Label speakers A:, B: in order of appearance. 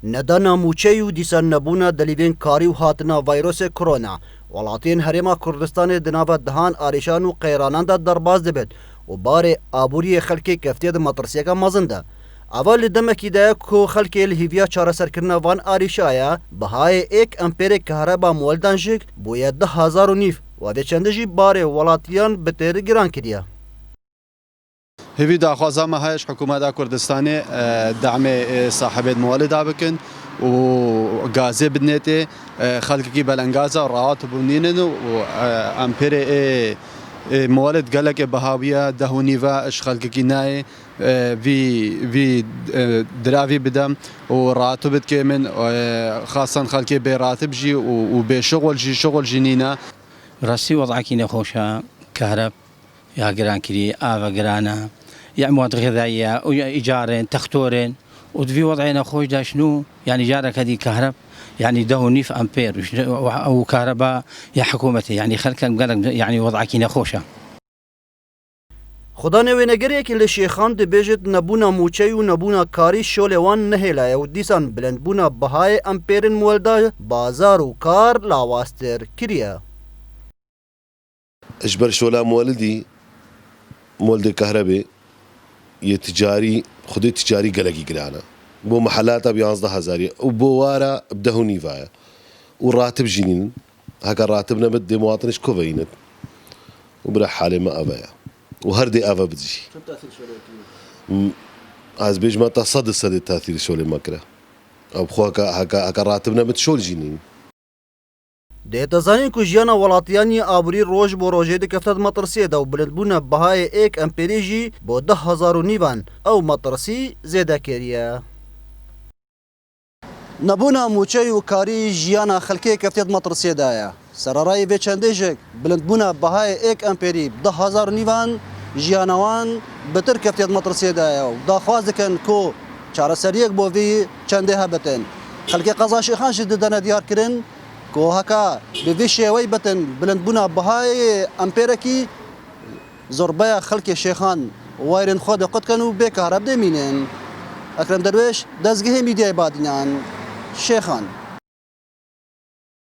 A: ندانا موچه و دیسان نبونا دلیوین کاری و هاتنا ویروس کرونا ولاتین هرما کردستان دناو دهان آریشان و قیرانان دا درباز دبید و بار آبوری خلکی کفتی دا مطرسیه که مزنده. اول دمکی دا کو خلکی الهیویا چاره سرکرنا وان آریشایا بهای 1 امپیر کهربا مولدان جگ بویا 10,000 و نیف و ده چنده جی بار ولاتیان بتر گران کردیا.
B: هفي داخوازا ما هايش حكومة كردستاني دعم صاحب الموالد بكن وغازي بدنيتي خلقي بلنغازا رواتب ونينن وامبيري موالد قالك بهاوية دهونيفا اش خلقي ناي في درافي بدم وراتبت كمن خاصة خلقي براتب جي وبشغل جي شغل جنينة
C: راسي وضعك نخوشا كهرب يا جران كري آفا جرانا يعني مواد غذائية وإيجارين تختورين وفي وضعنا خوش دا شنو يعني جارك هذه كهرب يعني ده نيف أمبير أو كهرباء يا حكومتي يعني خلك يعني وضعك نخوشة
A: خدا نوینگری که لشیخان دبیجت نبونا موچه و نبونا کاری شولوان نهیلا و دیسان بلند بونا بهای امپیرن مولدا بازار و کار لاواستر کریا.
D: اجبر شولا مولدي مولد كهرباء يتجاري خدي تجاري قلقي قرانا بو محلاتها ب 11,000 وبو وارا بدهوني فايا والراتب جنين هكا راتبنا بدي مواطنش كوفينت وبرح حالي ما ابايا وهردي افا بتجي از بيج ما تصد السد التاثير شولي مكره او خو هكا راتبنا بتشول جنين
A: ده تزانین که جیانا ولاتیانی آبری روز با روزه ده کفتاد مطرسیه ده و بلندبونه بهای 1 امپیری جی با 10,000 نیوان او مطرسی زیده کریه. نبونا موچه و کاری جیانا خلکی کفتاد مطرسیه ده سرارای و چنده جک بلندبونه بهای 1 امپیری 10,000 نیوان جیانوان بتر کفتاد مطرسیه ده و داخواز دکن کو چاره سریک با وی چنده ها بتن خلکی قضاشی خان شد دنا دیار کرن کو هکا به وی شوی بتن بلندبونا بهای امپیرکی زربای خلک شیخان وایرن خود قد کنو به کهرب دمینن اکرم درویش دزگه میدیای بادینان شیخان